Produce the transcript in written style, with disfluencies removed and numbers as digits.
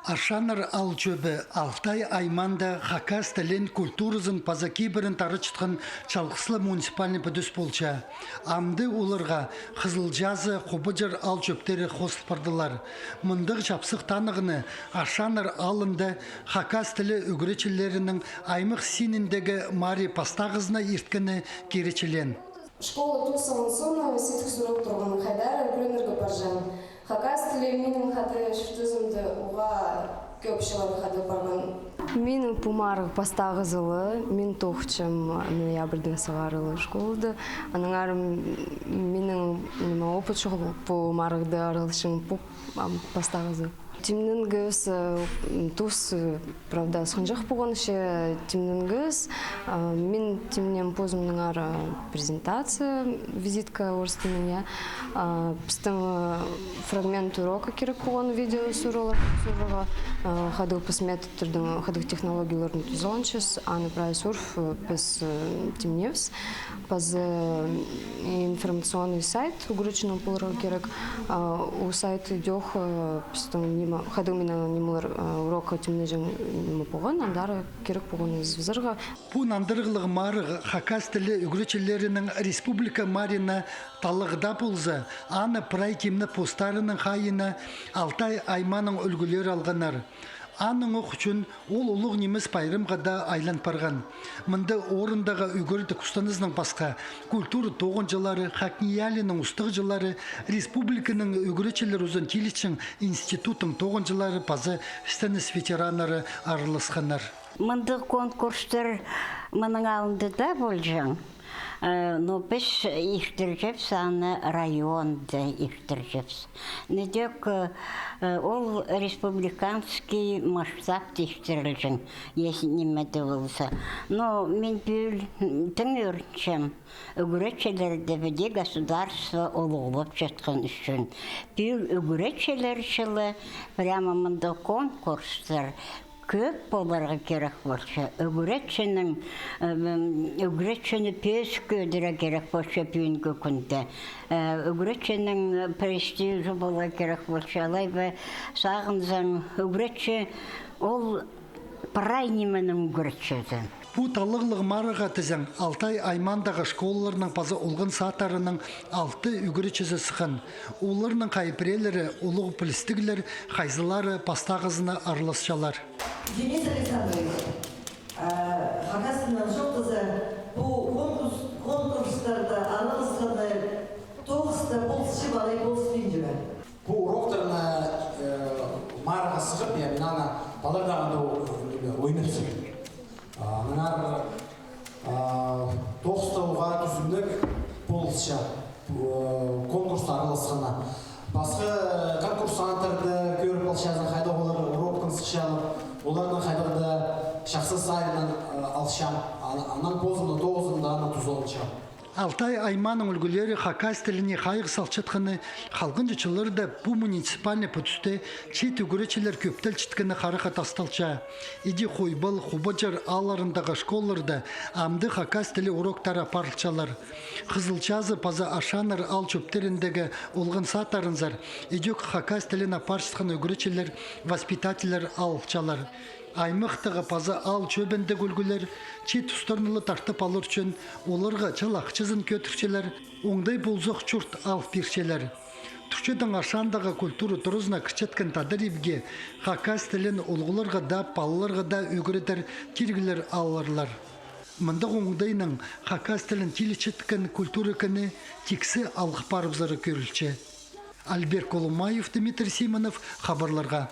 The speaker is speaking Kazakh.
Аршанар алчөбі Алтай айманда хакас тілін культурызын пазаки бірін тарычытқан чалғыслы муниципальный бүдіс болча. Амды оларға Қызылжазы қобыжыр алчөптері қосылпардылар. Мұндық жапсық танығыны Аршанар алында хакас тілі үгіречілерінің аймық синіндегі мари пастағызына ерткіні керечілен. Школа тусамын соны сетік сурок тұрғын қайдар үлгірінергі баржан. Хакас тілі менің қады шүртізімді ұға көп шылар қады барған. Менің пумарық пастағызылы, мен тоқчым ноябрьдің сағарылы школды. Аның арым менің опыт шоғыл пумарықты арылышын пастағызы. Тимнің гөз тус, правда, сқынжақ болғанышы тимнің гөз. Мен тимнен позымның ары презентация, визитка орыстының. Пістің фрагмент урока керек болған видео сұрыға. Қадыл пісмет түрдің қадыл технологияларын түзілінчіз, аны прай сурф біз тимневс. Паз информационный сайт угручының болырға керек. У сайт идех пістің қадыл менің немілер урока тимнежің немі болған, андары керек болған извізірға. Бұн андырғылығы марығы хакас тілі үгіречілерінің республика марина талығыда болза, аны прай кемні постарының қайына Алтай айманың үлгілер алғанар. Аның оқычын ол ұлық неміз пайрымғада айлан парған. Мұнды орындағы үгірді күстанызның басқа культура тоғын жылары, Хакниялінің ұстық жылары, республиканың үгіречілер ұзын келічің институтың тоғын жылары пазы стәніс ветеранары арылысқанар. Мұнды конкурстар мұның алынды да болжан. Но біз иштіржепс, аны районды иштіржепс. Недек ол республиканский масштаб иштірілжін, если немеді болса. Но мен бүл тің өріншем, үгіретшелерді біде государство олығылып жатқан үшін. Бүл үгіретшелер жылы прямо мұнды конкурстар көп боларға керек болса, үгіретшіні пес көдірі керек болса бүйінгі күнді. Үгіретшінің престижі бола керек болса, алай бі сағынзан үгіретші ол прайнеменің үгіретшіді. Бұ талығылығы марыға тізің Алтай аймандағы школаларының пазы олғын сатарының 6 үгіретшізі сықын. Оларының қайпірелері, олығы пілістігілер, қайзылары пастағызына арылысшалар. Денис Александрович, хакасының жоқтызы бұл конкурстарда арылысқаны тоғысты болсышы балай болсын жүрі. Бұл уроктарына марыға сығып, мен ана балардағында ойнапсың. Мұнар тоқыстауға түзімдік болысша конкурс араласқана. Басқы конкурсанттарды көріп алшазын қайда олар уроктың сықшалып, олардың қайдағында шақсы сайынан алшам, анан позымды тоғызында аны түз олшам. Алтай айманың үлгілері хакас тіліне қайғы салчытқаны қалғын жычылырды бұ муниципальный пөтісті чет үгіретшілер көптел чіткіні қарыға тасталча. Иди қойбыл, қубаджар аларындағы школларды амды хакас тілі уроктары парылчалар. Қызылжазы паза Аршанар ал чөптеріндегі олғын сатарынзар. Идек хакас тіліна паршытқан үгіретшілер, воспитателер алчалар. Аймықтығы паза ал чөбінді гүлгілер, чет ұстарнылы тартып алыр үшін, оларға чалақчызын көтірчелер, оңдай болзық чұрт ал перчелер. Түрчедің Аршандағы культуры тұрызына кірчеткен тадырибге, хакас тілін олғыларға да, балыларға да өгіретер тергілер алырлар. Мұндық оңдайның хакас тілін телечеткен культуры күні тексі алғы парыбзары көрілче. Альбер Колумаев, Дмитрий Симонов, хабарларға.